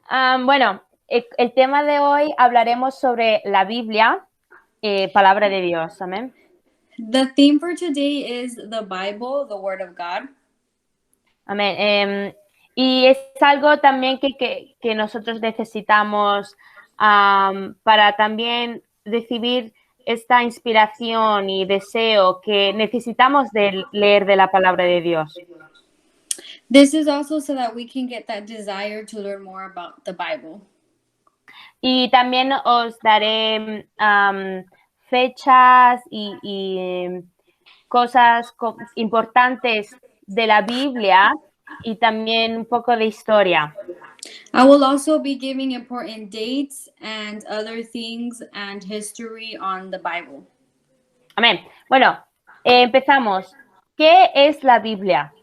Bueno, el tema de hoy hablaremos sobre la Biblia, palabra de Dios, amén. The theme for today is the Bible, the Word of God. Amén. Y es algo también que nosotros necesitamos para también recibir esta inspiración y deseo que necesitamos de leer de la palabra de Dios. This is also so that we can get that desire to learn more about the Bible. Y también os daré fechas y cosas importantes de la Biblia y también un poco de historia. I will also be giving important dates and other things and history on the Bible. Amén. Bueno, empezamos. ¿Qué es la Biblia?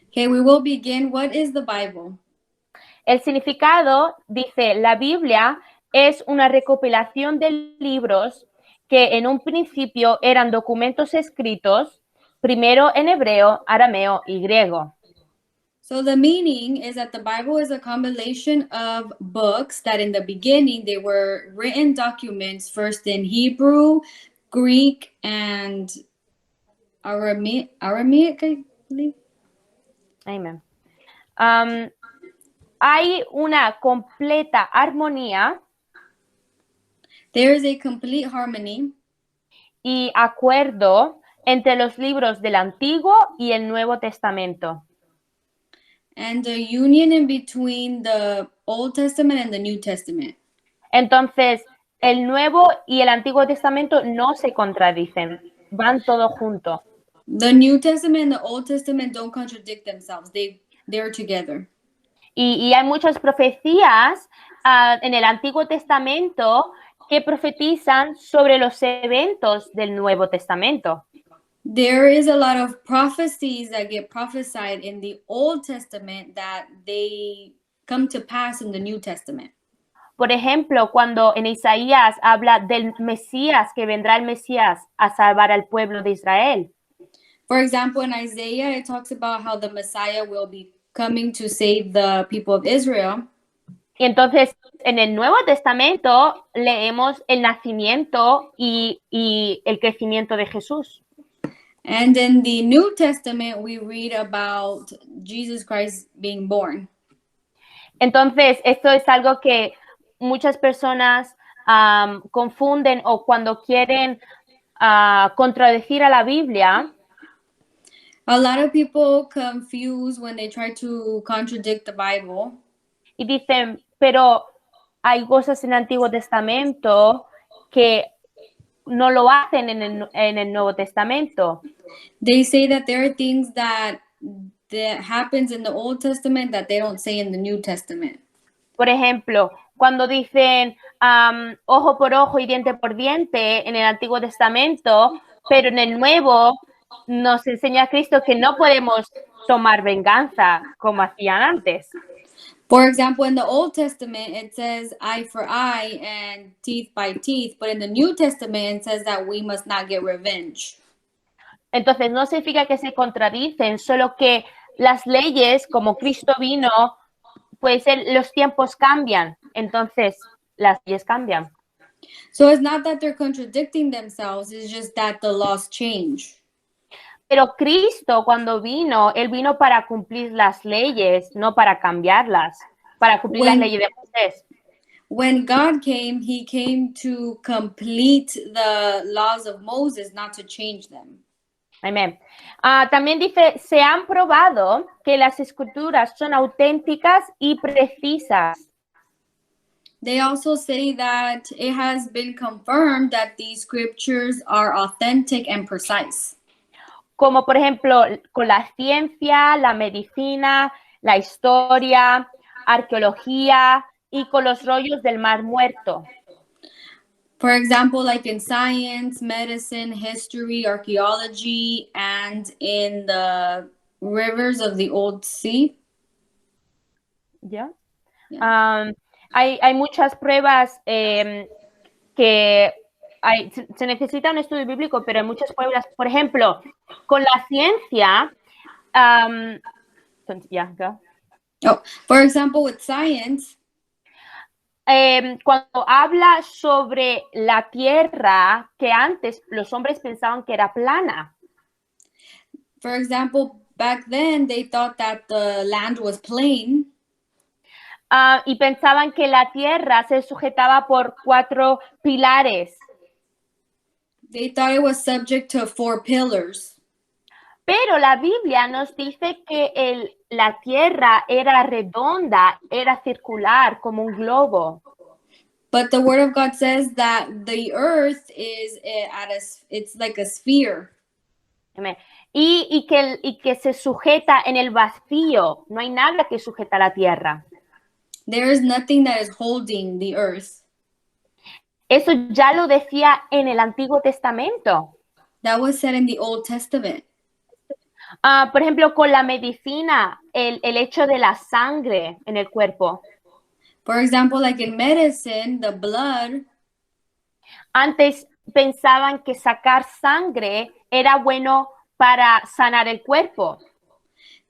Okay, we will begin. What is the Bible? El significado dice, la Biblia es una recopilación de libros que en un principio eran documentos escritos, primero en hebreo, arameo y griego. So the meaning is that the Bible is a compilation of books that in the beginning they were written documents first in Hebrew, Greek, and Aramaic, I believe. Amen. Hay una completa armonía There is a complete harmony y acuerdo entre los libros del Antiguo y el Nuevo Testamento. and a union in between the Old Testament and the New Testament. Entonces, el Nuevo y el Antiguo Testamento no se contradicen, van todos juntos. The New Testament and the Old Testament don't contradict themselves. They're together. Y hay muchas profecías en el Antiguo Testamento que profetizan sobre los eventos del Nuevo Testamento. There is a lot of prophecies that get prophesied in the Old Testament that they come to pass in the New Testament. Por ejemplo, cuando en Isaías habla del Mesías, que vendrá el Mesías a salvar al pueblo de Israel. For example, in Isaiah, it talks about how the Messiah will be coming to save the people of Israel. Y entonces, en el Nuevo Testamento leemos el nacimiento y el crecimiento de Jesús. And in the New Testament, we read about Jesus Christ being born. Entonces, esto es algo que muchas personas confunden o cuando quieren contradecir a la Biblia. A lot of people confuse when they try to contradict the Bible. Y dicen, pero hay cosas en el Antiguo Testamento que no lo hacen en el Nuevo Testamento. They say that there are things that happens in the Old Testament that they don't say in the New Testament. Por ejemplo, cuando dicen ojo por ojo y diente por diente en el Antiguo Testamento, pero en el Nuevo nos enseña Cristo que no podemos tomar venganza como hacían antes. For example, in the Old Testament, it says eye for eye and teeth by teeth, but in the New Testament, it says that we must not get revenge. Entonces, no significa que se contradicen, solo que las leyes, como Cristo vino, pues los tiempos cambian, entonces las leyes cambian. So it's not that they're contradicting themselves, it's just that the laws change. Pero Cristo, cuando vino, Él vino para cumplir las leyes, no para cambiarlas, para cumplir las leyes de Moisés. When God came, He came to complete the laws of Moses, not to change them. Amén. También dice, se han probado que las escrituras son auténticas y precisas. They also say that it has been confirmed that these scriptures are authentic and precise. Como por ejemplo con la ciencia, la medicina, la historia, arqueología y con los rollos del Mar Muerto. For example, like in science, medicine, history, archaeology, and in the rivers of the Old Sea. ¿Ya? Yeah. Hay muchas pruebas que se necesita un estudio bíblico, pero hay muchas pruebas. Por ejemplo, con la ciencia, for example, with science, cuando habla sobre la tierra, que antes los hombres pensaban que era plana. For example, back then they thought that the land was plain. Y pensaban que la tierra se sujetaba por 4 pilares. They thought it was subject to 4 pillars. Pero la Biblia nos dice que la tierra era redonda, era circular, como un globo. But the word of God says that the earth is it's like a sphere. Amén. Y que se sujeta en el vacío. No hay nada que sujeta la tierra. There is nothing that is holding the earth. Eso ya lo decía en el Antiguo Testamento. That was said in the Old Testament. Por ejemplo, con la medicina, el hecho de la sangre en el cuerpo. For example, like in medicine, the blood. Antes pensaban que sacar sangre era bueno para sanar el cuerpo.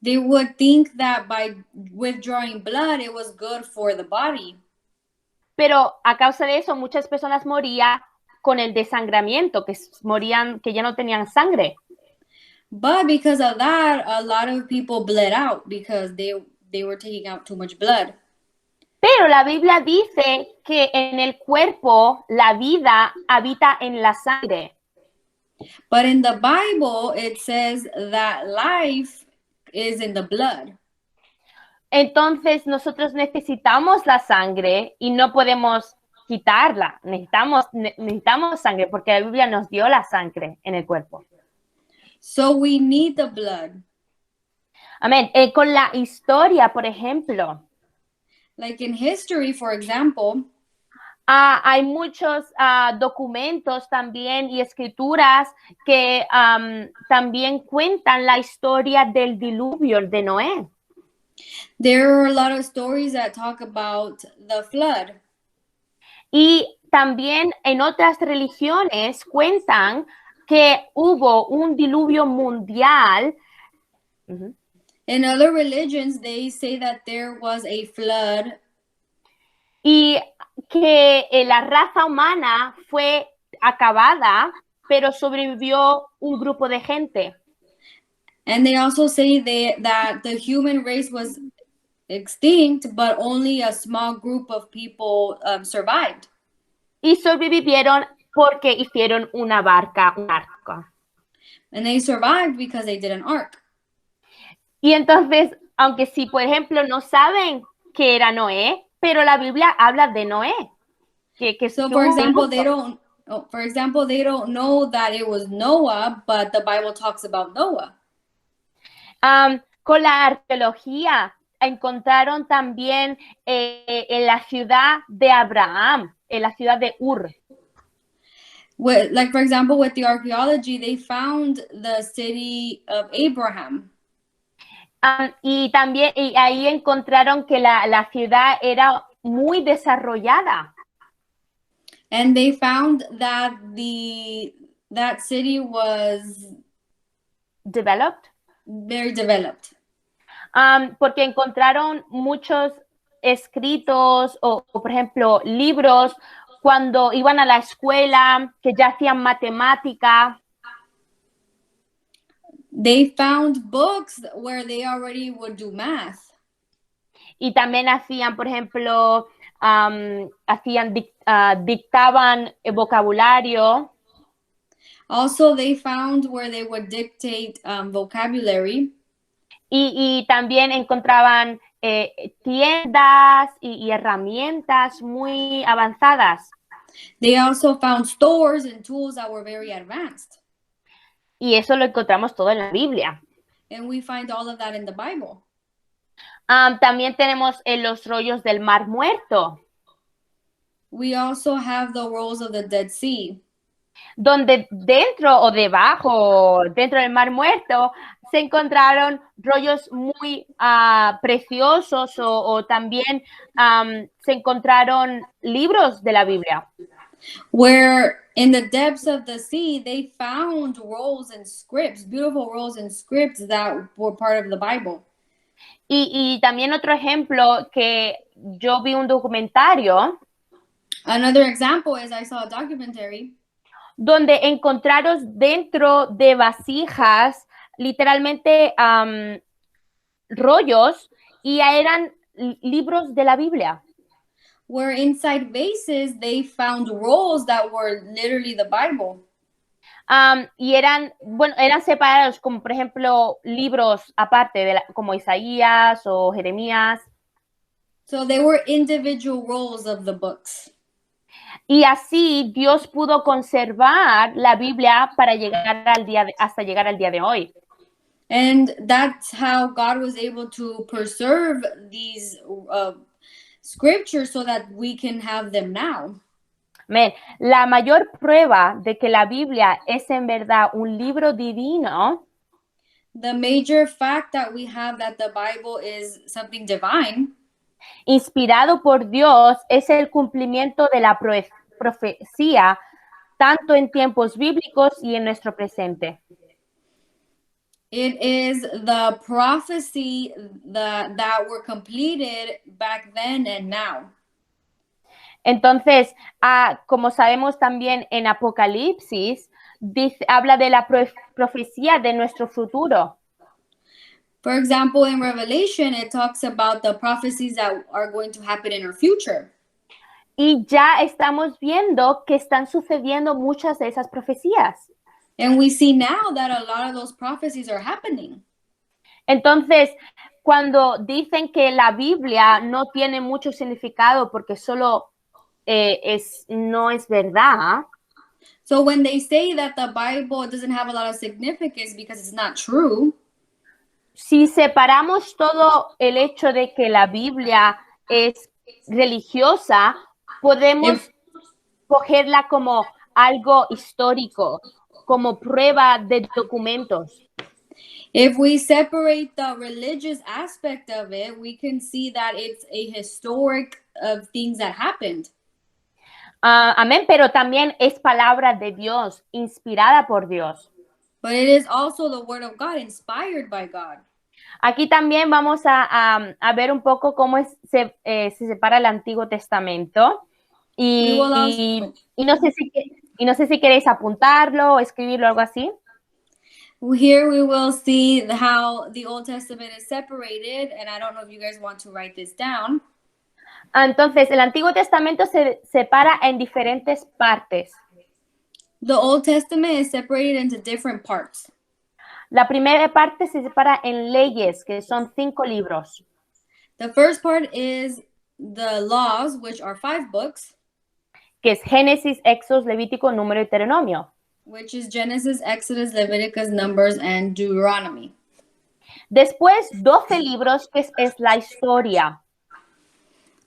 They would think that by withdrawing blood, it was good for the body. Pero a causa de eso, muchas personas morían con el desangramiento, que morían, que ya no tenían sangre. But because of that, a lot of people bled out because they were taking out too much blood. Pero la Biblia dice que en el cuerpo la vida habita en la sangre. But in the Bible, it says that life is in the blood. Entonces nosotros necesitamos la sangre y no podemos quitarla. Necesitamos sangre porque la Biblia nos dio la sangre en el cuerpo. So we need the blood. Amén. Con la historia, por ejemplo. Like in history, for example. Hay muchos documentos también y escrituras que también cuentan la historia del diluvio de Noé. There are a lot of stories that talk about the flood. Y también en otras religiones cuentan que hubo un diluvio mundial. In other religions, they say that there was a flood. Y que la raza humana fue acabada, pero sobrevivió un grupo de gente. And they also say that the human race was extinct, but only a small group of people survived. Y sobrevivieron porque hicieron una barca, un arco. And they survived because they did an ark. Y entonces, aunque si, por ejemplo, no saben que era Noé, pero la Biblia habla de Noé. So, for example, they don't know that it was Noah, but the Bible talks about Noah. Con la arqueología encontraron también en la ciudad de Abraham, en la ciudad de Ur. Like, for example, with the archaeology, they found the city of Abraham. Y también ahí encontraron que la ciudad era muy desarrollada. And they found that that city was developed. Very developed. Porque encontraron muchos escritos o, por ejemplo, libros cuando iban a la escuela, que ya hacían matemática. They found books where they already would do math. Y también hacían, por ejemplo, dictaban vocabulario. Also, they found where they would dictate vocabulary. Y también encontraban tiendas y herramientas muy avanzadas. They also found stores and tools that were very advanced. Y eso lo encontramos todo en la Biblia. And we find all of that in the Bible. También tenemos los rollos del Mar Muerto. We also have the rolls of the Dead Sea. Donde dentro o debajo, dentro del Mar Muerto, se encontraron rollos muy preciosos o también se encontraron libros de la Biblia. Where in the depths of the sea, they found rolls and scripts, beautiful rolls and scripts that were part of the Bible. Y también otro ejemplo que yo vi un documentario. Another example is I saw a documentary donde encontraron dentro de vasijas literalmente rollos y eran libros de la Biblia. where inside vases they found rolls that were literally the Bible. Y eran separados como por ejemplo libros aparte, como Isaías o Jeremías. So they were individual rolls of the books. Y así Dios pudo conservar la Biblia para llegar hasta llegar al día de hoy. And that's how God was able to preserve these scriptures so that we can have them now. Amén. La mayor prueba de que la Biblia es en verdad un libro divino, the major fact that we have that the Bible is something divine, inspirado por Dios, es el cumplimiento de la profecía, tanto en tiempos bíblicos y en nuestro presente. it is the prophecy that were completed back then and now. Entonces, como sabemos también en Apocalipsis, habla de la profecía de nuestro futuro. For example, in Revelation, it talks about the prophecies that are going to happen in our future. Y ya estamos viendo que están sucediendo muchas de esas profecías. And we see now that a lot of those prophecies are happening. Entonces, cuando dicen que la Biblia no tiene mucho significado porque solo no es verdad. So when they say that the Bible doesn't have a lot of significance because it's not true, si separamos todo el hecho de que la Biblia es religiosa, podemos cogerla como algo histórico, como prueba de documentos. If we separate the religious aspect of it, we can see that it's a historic of things that happened. Amén, pero también es palabra de Dios, inspirada por Dios. But it is also the word of God, inspired by God. Aquí también vamos a ver un poco cómo se separa el Antiguo Testamento. Y no sé si queréis apuntarlo o escribirlo, algo así. Here we will see how the Old Testament is separated, and I don't know if you guys want to write this down. Entonces, el Antiguo Testamento se separa en diferentes partes. The Old Testament is separated into different parts. La primera parte se separa en leyes, que son 5 libros. The first part is the laws, which are 5 books. Que es Génesis, Éxodo, Levítico, Número y Deuteronomio. Which is Genesis, Exodus, Leviticus, Numbers, and Deuteronomy. Después, 12 libros, que es la historia.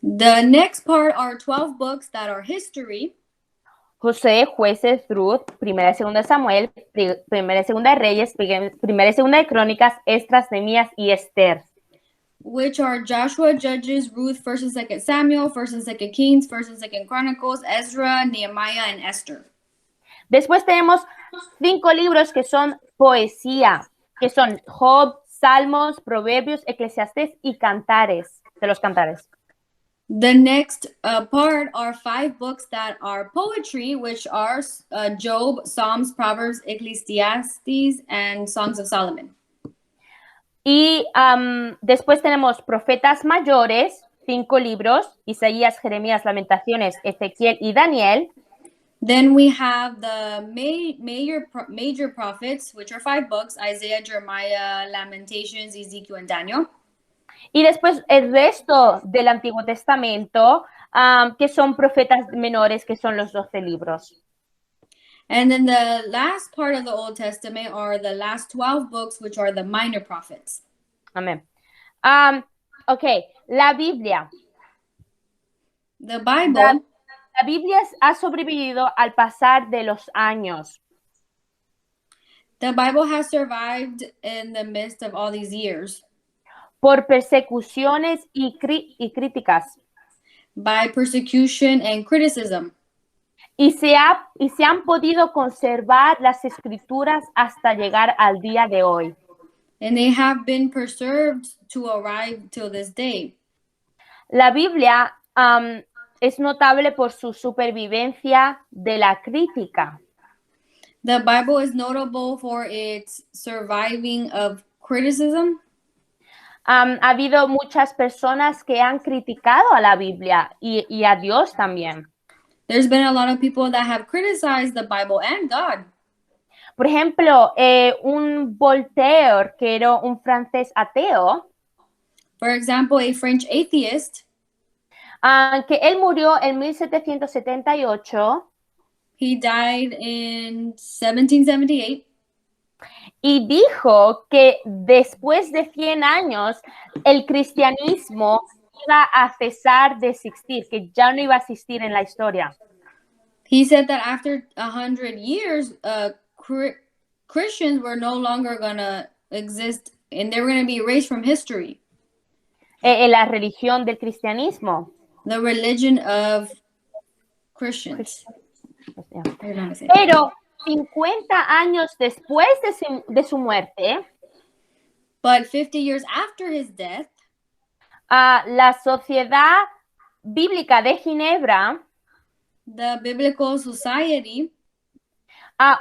The next part are 12 books that are history. José, Jueces, Ruth, Primera y Segunda de Samuel, Primera y Segunda de Reyes, Primera y Segunda de Crónicas, Esdras, Nehemías y Esther. Which are Joshua, Judges, Ruth, 1st and 2nd Samuel, 1st and 2nd Kings, 1st and 2nd Chronicles, Ezra, Nehemiah, and Esther. Después tenemos 5 libros que son poesía, que son Job, Salmos, Proverbios, Eclesiastés y Cantares, de los Cantares. The next part are 5 books that are poetry, which are Job, Psalms, Proverbs, Ecclesiastes, and Songs of Solomon. Y después tenemos profetas mayores, 5 libros, Isaías, Jeremías, Lamentaciones, Ezequiel y Daniel. Then we have the major prophets, which are 5 books, Isaiah, Jeremiah, Lamentations, Ezekiel, and Daniel. Y después el resto del Antiguo Testamento, que son profetas menores, que son los 12 libros. And then the last part of the Old Testament are the last 12 books, which are the minor prophets. Amén. Ok, la Biblia. The Bible. La Biblia ha sobrevivido al pasar de los años. The Bible has survived in the midst of all these years. Por persecuciones y críticas. By persecution and criticism. Y se han podido conservar las escrituras hasta llegar al día de hoy. And they have been preserved to arrive till this day. La Biblia es notable por su supervivencia de la crítica. The Bible is notable for its surviving of criticism. Ha habido muchas personas que han criticado a la Biblia y a Dios también. There's been a lot of people that have criticized the Bible and God. Por ejemplo, un Voltaire, que era un francés ateo, For example, a French atheist, que él murió en 1778 he died in 1778. y dijo que después de 100 años el cristianismo iba a cesar de existir, que ya no iba a existir en la historia. He said that after 100 years, Christians were no longer going to exist and they were going to be erased from history. La religión del cristianismo. The religion of Christians. Pero 50 años después de su muerte, but 50 years after his death, la Sociedad Bíblica de Ginebra, the Biblical Society,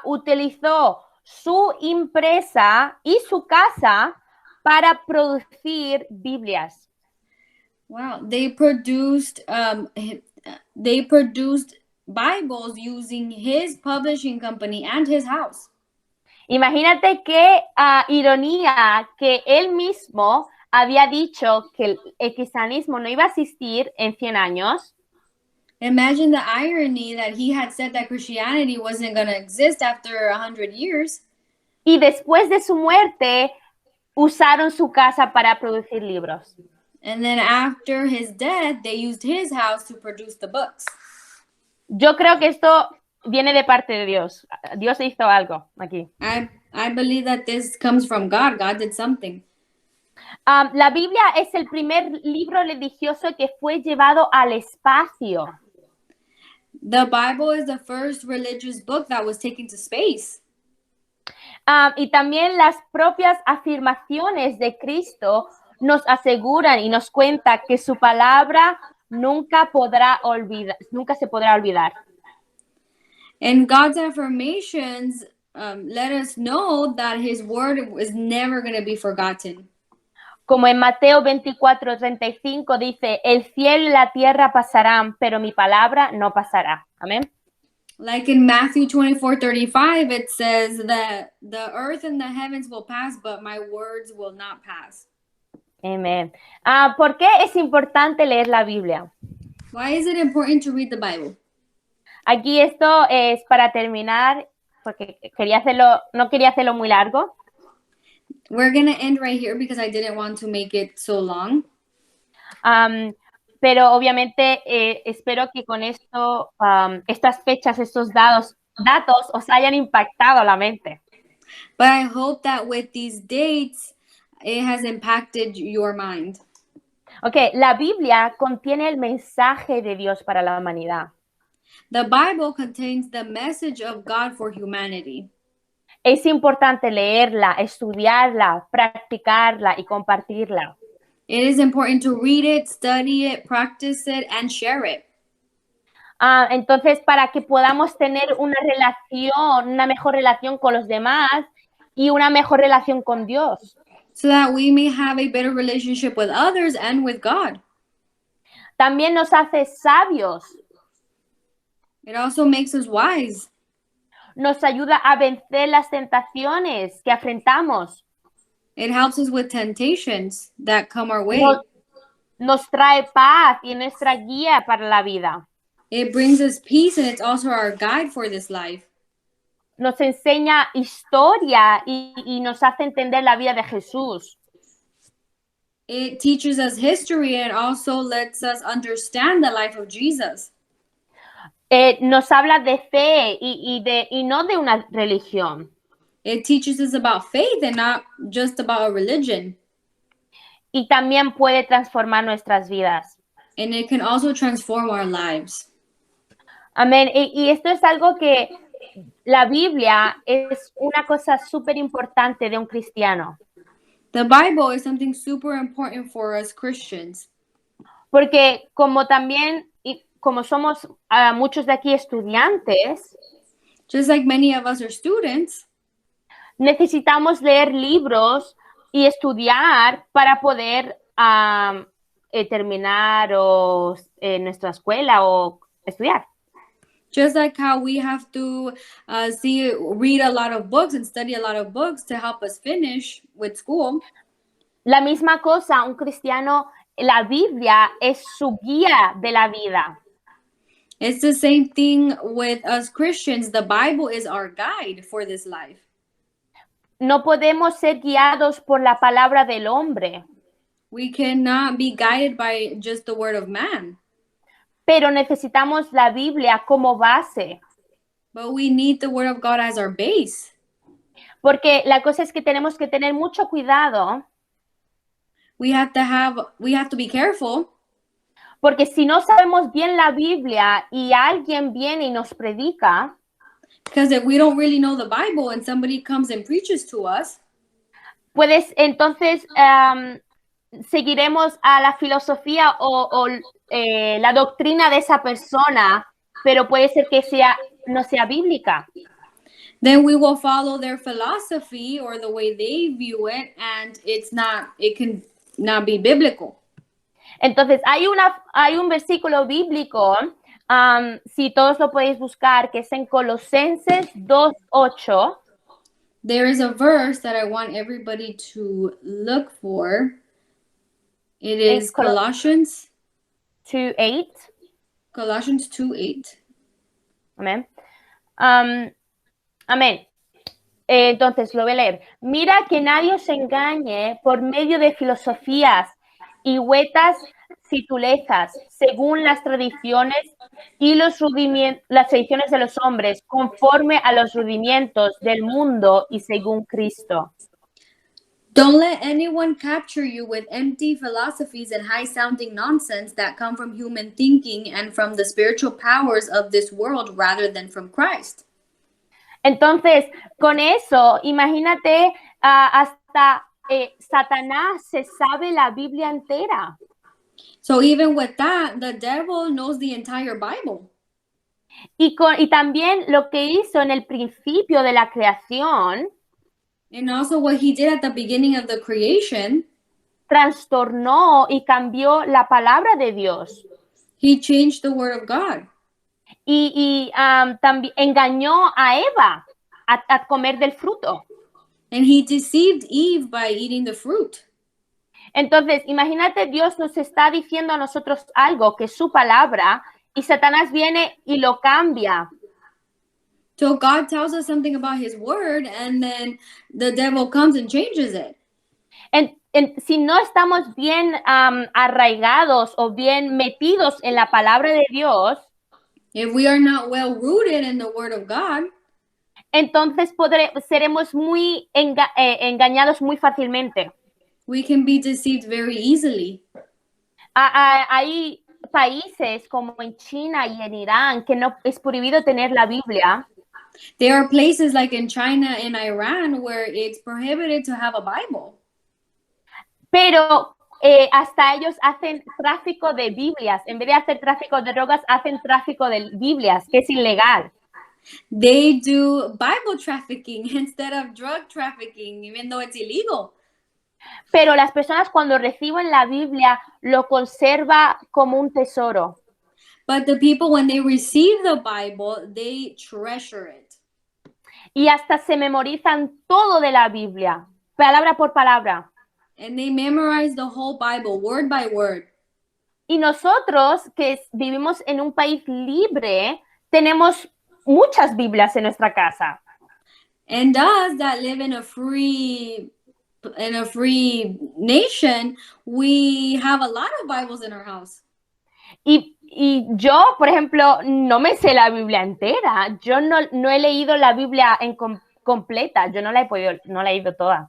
utilizó su impresa y su casa para producir Biblias. Wow, they produced Bibles using his publishing company and his house. Imagínate qué ironía que él mismo había dicho que el cristianismo no iba a existir en 100 años. Imagine the irony that he had said that Christianity wasn't going to exist after 100 years. Y después de su muerte, usaron su casa para producir libros. And then after his death, they used his house to produce the books. Yo creo que esto viene de parte de Dios. Dios hizo algo aquí. I believe that this comes from God. God did something. La Biblia es el primer libro religioso que fue llevado al espacio. The Bible is the first religious book that was taken to space. Y también las propias afirmaciones de Cristo nos aseguran y nos cuenta que su palabra nunca se podrá olvidar. And God's affirmations let us know that his word is never going to be forgotten. Como en Mateo 24:35 dice, el cielo y la tierra pasarán, pero mi palabra no pasará. Amén. Like in Matthew 24:35, it says that the earth and the heavens will pass, but my words will not pass. Amén. ¿Por qué es importante leer la Biblia? Why is it important to read the Bible? Aquí esto es para terminar, porque no quería hacerlo muy largo. We're going to end right here because I didn't want to make it so long. Pero obviamente espero que con esto, estas fechas, estos datos os hayan impactado la mente. But I hope that with these dates, it has impacted your mind. Okay, la Biblia contiene el mensaje de Dios para la humanidad. The Bible contains the message of God for humanity. Es importante leerla, estudiarla, practicarla y compartirla. It is important to read it, study it, practice it, and share it. Entonces, para que podamos tener una mejor relación con los demás y una mejor relación con Dios. So that we may have a better relationship with others and with God. También nos hace sabios. It also makes us wise. Nos ayuda a vencer las tentaciones que afrontamos. It helps us with temptations that come our way. Nos trae paz y nuestra guía para la vida. It brings us peace and it's also our guide for this life. Nos enseña historia y nos hace entender la vida de Jesús. It teaches us history and also lets us understand the life of Jesus. Nos habla de fe y no de una religión. It teaches us about faith and not just about a religion. Y también puede transformar nuestras vidas. And it can also transform our lives. Amén. Y esto es algo que la Biblia es una cosa súper importante de un cristiano. The Bible is something super important for us Christians. Porque como también como somos muchos de aquí estudiantes, just like many of us are students, necesitamos leer libros y estudiar para poder terminar nuestra escuela o estudiar. just like how we have to read a lot of books and study a lot of books to help us finish with school. La misma cosa, un cristiano, la Biblia es su guía de la vida. It's the same thing with us Christians. The Bible is our guide for this life. No podemos ser guiados por la palabra del hombre, We cannot be guided by just the word of man, pero necesitamos la Biblia como base. but we need the word of God as our base. Porque la cosa es que tenemos que tener mucho cuidado, We have to be careful, porque si no sabemos bien la Biblia y alguien viene y nos predica, because if we don't really know the Bible and somebody comes and preaches to us, puedes entonces seguiremos a la filosofía o la doctrina de esa persona, pero puede ser que no sea bíblica. then we will follow their philosophy or the way they view it, and it can not be biblical. Entonces, hay un versículo bíblico, si todos lo podéis buscar, que es en Colosenses 2:8. There is a verse that I want everybody to look for. It is Colossians 2:8. Colossians 2:8. Amén. Amén. Entonces, lo voy a leer. Mira que nadie os engañe por medio de filosofías y huecas sutilezas, según las tradiciones y las tradiciones de los hombres, conforme a los rudimientos del mundo y según Cristo. Don't let anyone capture you with empty philosophies and high-sounding nonsense that come from human thinking and from the spiritual powers of this world rather than from Christ. Entonces, con eso, imagínate, hasta Satanás se sabe la Biblia entera. So even with that, the devil knows the entire Bible. Y también lo que hizo en el principio de la creación, And also what he did at the beginning of the creation, trastornó y cambió la palabra de Dios. he changed the word of God. Y también engañó a Eva a comer del fruto. And he deceived Eve by eating the fruit. Entonces, imagínate, Dios nos está diciendo a nosotros algo que es su palabra y Satanás viene y lo cambia. So God tells us something about his word and then the devil comes and changes it. Si no estamos bien arraigados o bien metidos en la palabra de Dios, if we are not well rooted in the word of God, entonces seremos muy engañados muy fácilmente. we can be deceived very easily. Hay países como en China y en Irán que no es prohibido tener la Biblia. There are places like in China and Iran where it's prohibited to have a Bible. Pero hasta ellos hacen tráfico de Biblias. En vez de hacer tráfico de drogas, hacen tráfico de Biblias, que es ilegal. They do Bible trafficking instead of drug trafficking, even though it's illegal. Pero las personas cuando reciben la Biblia lo conserva como un tesoro. But the people, when they receive the Bible, they treasure it. Y hasta se memorizan todo de la Biblia, palabra por palabra. And they memorize the whole Bible, word by word. Y nosotros que vivimos en un país libre, tenemos muchas Biblias en nuestra casa. And us that live in a free nation, we have a lot of Bibles in our house. Y yo, por ejemplo, no me sé la Biblia entera. Yo no he leído la Biblia completa. Yo no la he leído toda.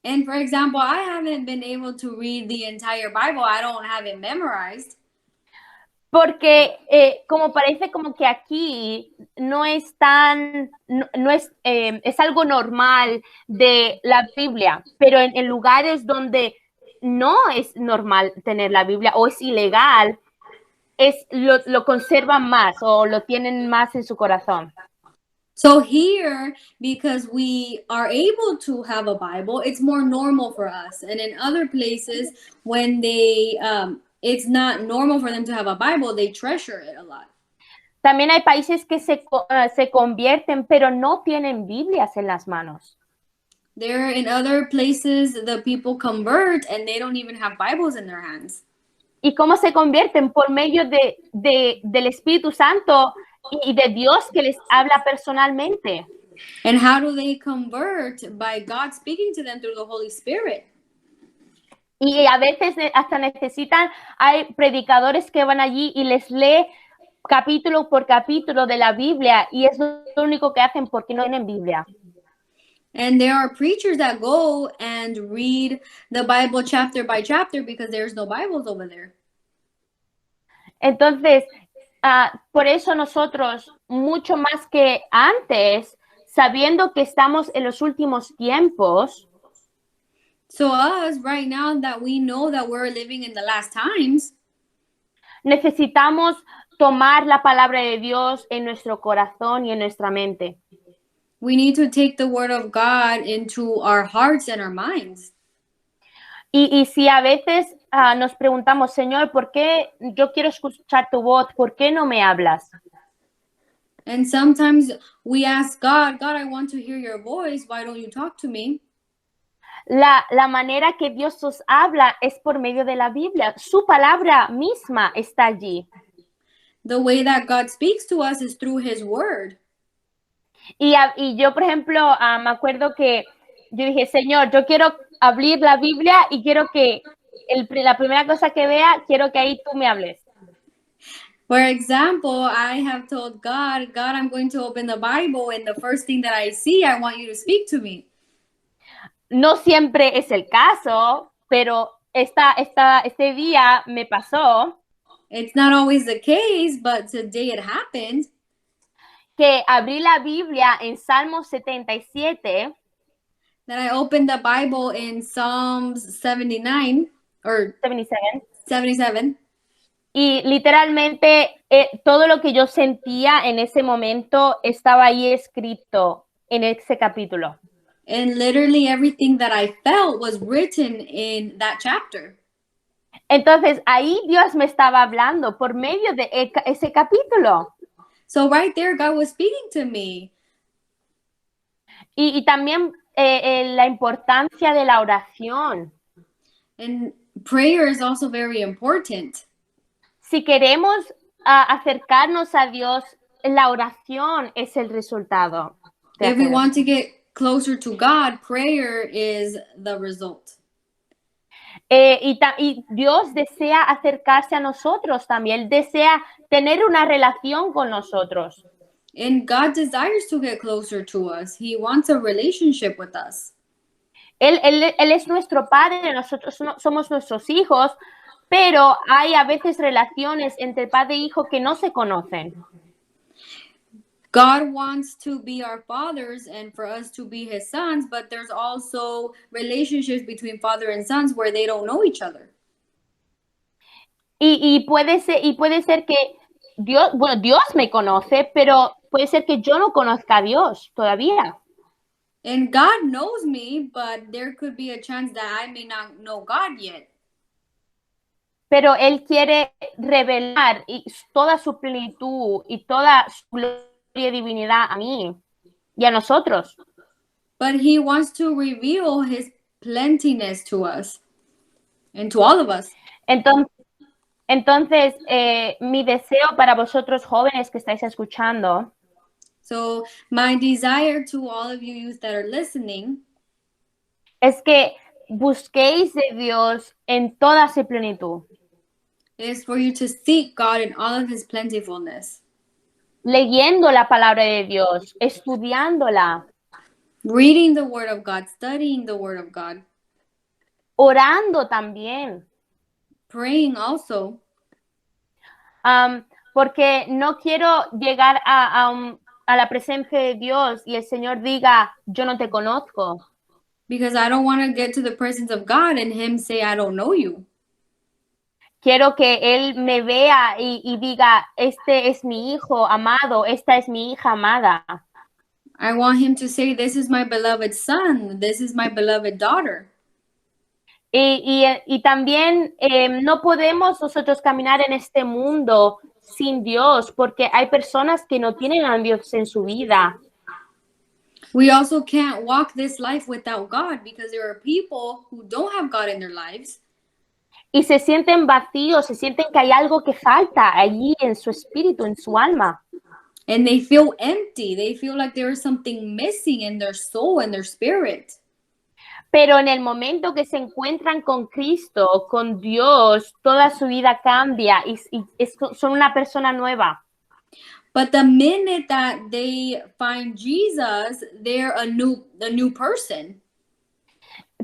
And for example, I haven't been able to read the entire Bible. I don't have it memorized. Porque como parece como que aquí no es es algo normal de la Biblia, pero en lugares donde no es normal tener la Biblia o es ilegal, lo conservan más o lo tienen más en su corazón. So here, because we are able to have a Bible, it's more normal for us. And in other places, when it's not normal for them to have a Bible, they treasure it a lot. También hay países que se convierten, pero no tienen Biblias en las manos. There in other places, the people convert and they don't even have Bibles in their hands. ¿Y cómo se convierten? Por medio del Espíritu Santo y de Dios que les habla personalmente. And how do they convert? By God speaking to them through the Holy Spirit. Y a veces hasta hay predicadores que van allí y les lee capítulo por capítulo de la Biblia y es lo único que hacen porque no tienen Biblia. And there are preachers that go and read the Bible chapter by chapter because there's no Bibles over there. Entonces, por eso nosotros, mucho más que antes, sabiendo que estamos en los últimos tiempos, so us right now that we know that we're living in the last times, necesitamos tomar la palabra de Dios en nuestro corazón y en nuestra mente. We need to take the word of God into our hearts and our minds. Y si a veces nos preguntamos, Señor, ¿por qué yo quiero escuchar tu voz? ¿Por qué no me hablas? And sometimes we ask God, I want to hear your voice. Why don't you talk to me? La manera que Dios nos habla es por medio de la Biblia. Su palabra misma está allí. The way that God speaks to us is through his word. Y yo, por ejemplo, me acuerdo que yo dije, Señor, yo quiero abrir la Biblia y quiero que la primera cosa que vea, quiero que ahí tú me hables. For example, I have told God, I'm going to open the Bible and the first thing that I see, I want you to speak to me. No siempre es el caso, pero este día me pasó. It's not always the case, but today it happened. Que abrí la Biblia en Salmo 77. That I opened the Bible in Psalms 79 or 77. Y literalmente todo lo que yo sentía en ese momento estaba ahí escrito en ese capítulo. And literally everything that I felt was written in that chapter. Entonces ahí Dios me estaba hablando por medio de ese capítulo. So right there, God was speaking to me. Y también la importancia de la oración. And prayer is also very important. Si queremos acercarnos a Dios, la oración es el resultado. If we want to get closer to God, prayer is the result. Y Dios desea acercarse a nosotros también. Él desea tener una relación con nosotros. And God desires to get closer to us. He wants a relationship with us. Él es nuestro padre, nosotros somos nuestros hijos, pero hay a veces relaciones entre padre e hijo que no se conocen. God wants to be our fathers and for us to be his sons, but there's also relationships between father and sons where they don't know each other. Y puede ser que Dios me conoce, pero puede ser que yo no conozca a Dios todavía. And God knows me, but there could be a chance that I may not know God yet. Pero Él quiere revelar toda su plenitud y toda su gloria y divinidad a mí y a nosotros. But he wants to reveal his plentiness to us and to all of us. Entonces mi deseo para vosotros jóvenes que estáis escuchando. So my desire to all of you youth that are listening es que busquéis de Dios en toda su plenitud. Is for you to seek God in all of his plentifulness. Leyendo la palabra de Dios, estudiándola. Reading the word of God, studying the word of God. Orando también. Praying also. Porque no quiero llegar a la presencia de Dios y el Señor diga, yo no te conozco. Because I don't want to get to the presence of God and him say, I don't know you. Quiero que Él me vea y diga, este es mi hijo amado, esta es mi hija amada. I want him to say, this is my beloved son, this is my beloved daughter. Y también no podemos nosotros caminar en este mundo sin Dios, porque hay personas que no tienen a Dios en su vida. We also can't walk this life without God because there are people who don't have God in their lives. Y se sienten vacíos, se sienten que hay algo que falta allí en su espíritu, en su alma. And they feel empty. They feel like there is something missing in their soul and their spirit. Pero en el momento que se encuentran con Cristo, con Dios, toda su vida cambia y son una persona nueva. But the minute that they find Jesus, they're a new person.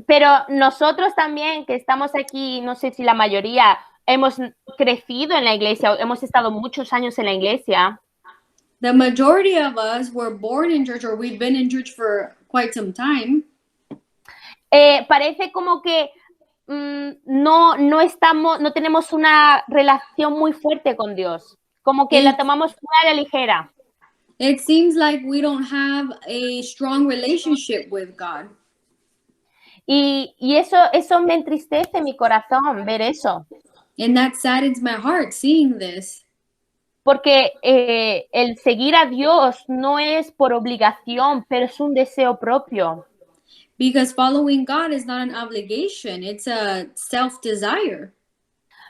Pero nosotros también que estamos aquí, no sé si la mayoría, hemos crecido en la iglesia, hemos estado muchos años en la iglesia. The majority of us were born in church or we've been in church for quite some time. Parece como que no tenemos una relación muy fuerte con Dios, como que la tomamos muy a la ligera. It seems like we don't have a strong relationship with God. Y eso me entristece mi corazón, ver eso. And that saddens my heart, seeing this. Porque el seguir a Dios no es por obligación, pero es un deseo propio. Because following God is not an obligation, it's a self-desire.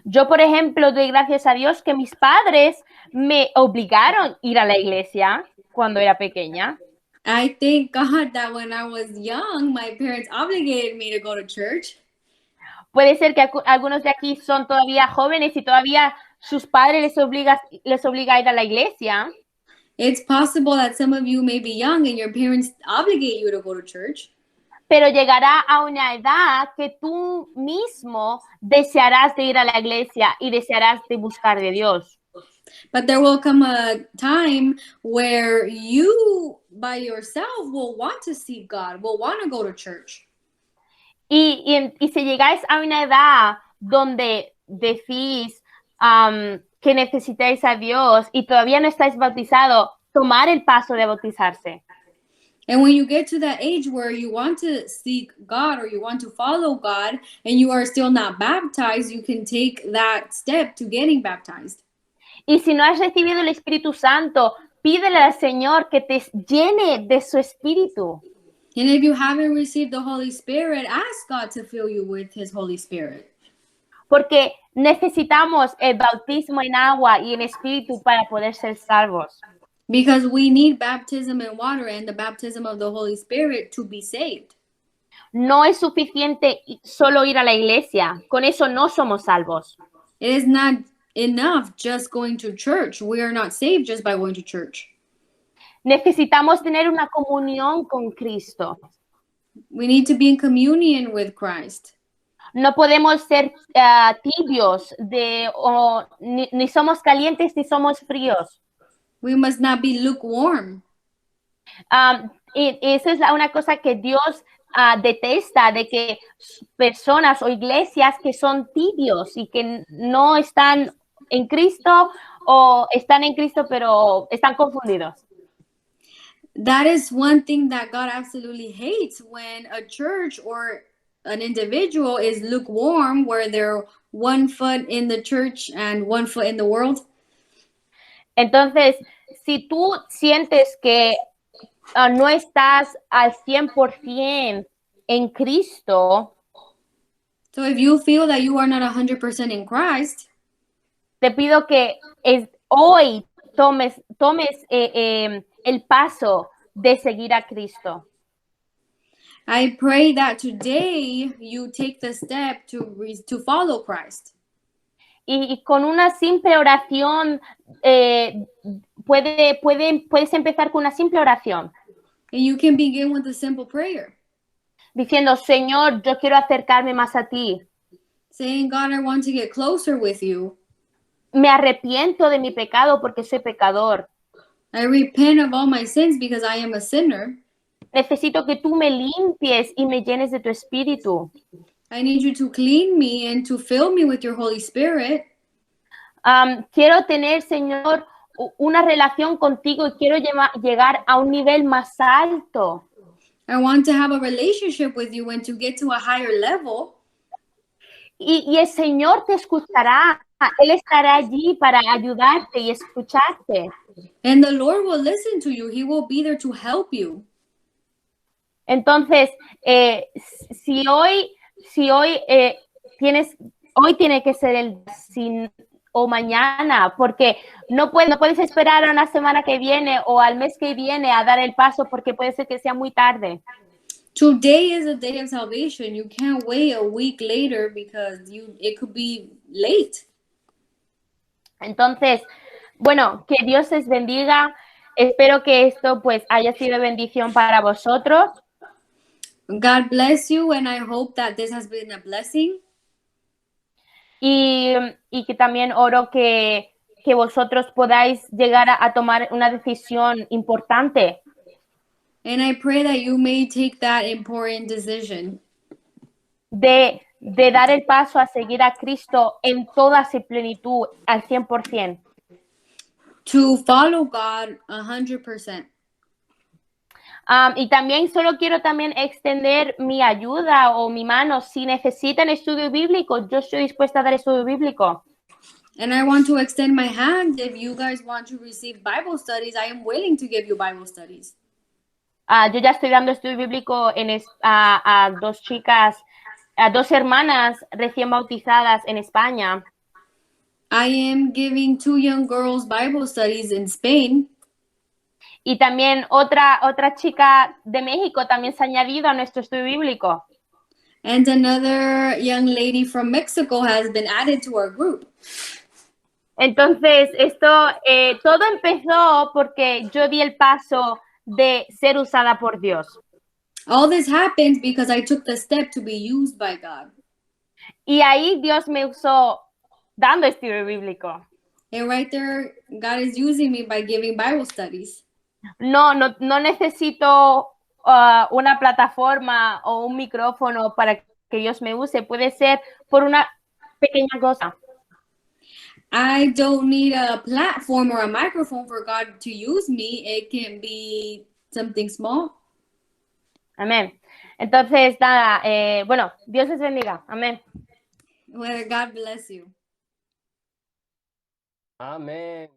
Yo, por ejemplo, doy gracias a Dios que mis padres me obligaron a ir a la iglesia cuando era pequeña. I thank God that when I was young, my parents obligated me to go to church. Puede ser que algunos de aquí son todavía jóvenes y todavía sus padres les obliga a ir a la iglesia. It's possible that some of you may be young and your parents obligate you to go to church. Pero llegará a una edad que tú mismo desearás de ir a la iglesia y desearás de buscar de Dios. But there will come a time where you by yourself will want to seek God, will want to go to church. Y si llegáis a una edad donde decís que necesitáis a Dios y todavía no estáis bautizados, tomar el paso de bautizarse. And when you get to that age where you want to seek God or you want to follow God and you are still not baptized, you can take that step to getting baptized. Y si no has recibido el Espíritu Santo, pídele al Señor que te llene de su Espíritu. And if you haven't received the Holy Spirit, ask God to fill you with His Holy Spirit. Porque necesitamos el bautismo en agua y en Espíritu para poder ser salvos. Because we need baptism in water and the baptism of the Holy Spirit to be saved. No es suficiente solo ir a la iglesia. Con eso no somos salvos. It is not enough just going to church. We are not saved just by going to church. Necesitamos tener una comunión con Cristo. We need to be in communion with Christ. No podemos ser tibios, ni somos calientes ni somos fríos. We must not be lukewarm. Y esa es una cosa que Dios detesta, de que personas o iglesias que son tibios y que no están en Cristo o están en Cristo pero están confundidos. That is one thing that God absolutely hates, when a church or an individual is lukewarm, where they're one foot in the church and one foot in the world. Entonces, si tú sientes que no estás al 100% en Cristo, so if you feel that you are not 100% in Christ, te pido que hoy tomes el paso de seguir a Cristo. I pray that today you take the step to follow Christ. Y con una simple oración, puedes empezar con una simple oración. And you can begin with a simple prayer. Diciendo, Señor, yo quiero acercarme más a ti. Saying, God, I want to get closer with you. Me arrepiento de mi pecado porque soy pecador. I repent of all my sins because I am a sinner. Necesito que tú me limpies y me llenes de tu espíritu. I need you to clean me and to fill me with your Holy Spirit. Quiero tener, Señor, una relación contigo y quiero llegar a un nivel más alto. I want to have a relationship with you and to get to a higher level. Y el Señor te escuchará. Él estará allí para ayudarte y escucharte. And the Lord will listen to you. He will be there to help you. Entonces, si hoy hoy tiene que ser el sin o mañana, porque no puedes esperar a una semana que viene o al mes que viene a dar el paso, porque puede ser que sea muy tarde. Today is a day of salvation. You can't wait a week later because it could be late. Entonces, bueno, que Dios les bendiga. Espero que esto pues haya sido bendición para vosotros. God bless you, and I hope that this has been a blessing. Y que también oro que vosotros podáis llegar a tomar una decisión importante. And I pray that you may take that important decision. De dar el paso a seguir a Cristo en toda su plenitud, al 100%. To follow God 100%. Y también solo quiero también extender mi ayuda o mi mano. Si necesitan estudio bíblico, yo estoy dispuesta a dar estudio bíblico. And I want to extend my hand. If you guys want to receive Bible studies, I am willing to give you Bible studies. Yo ya estoy dando estudio bíblico a dos chicas, a dos hermanas recién bautizadas en España. I am giving 2 young girls Bible studies in Spain. Y también otra chica de México también se ha añadido a nuestro estudio bíblico. And another young lady from Mexico has been added to our group. Entonces, esto todo empezó porque yo di el paso de ser usada por Dios. All this happened because I took the step to be used by God. Y ahí Dios me usó dando estudio bíblico. And right there, God is using me by giving Bible studies. No necesito una plataforma o un micrófono para que Dios me use. Puede ser por una pequeña cosa. I don't need a platform or a microphone for God to use me. It can be something small. Amén. Entonces, nada, bueno, Dios les bendiga. Amén. Well, God bless you. Amén.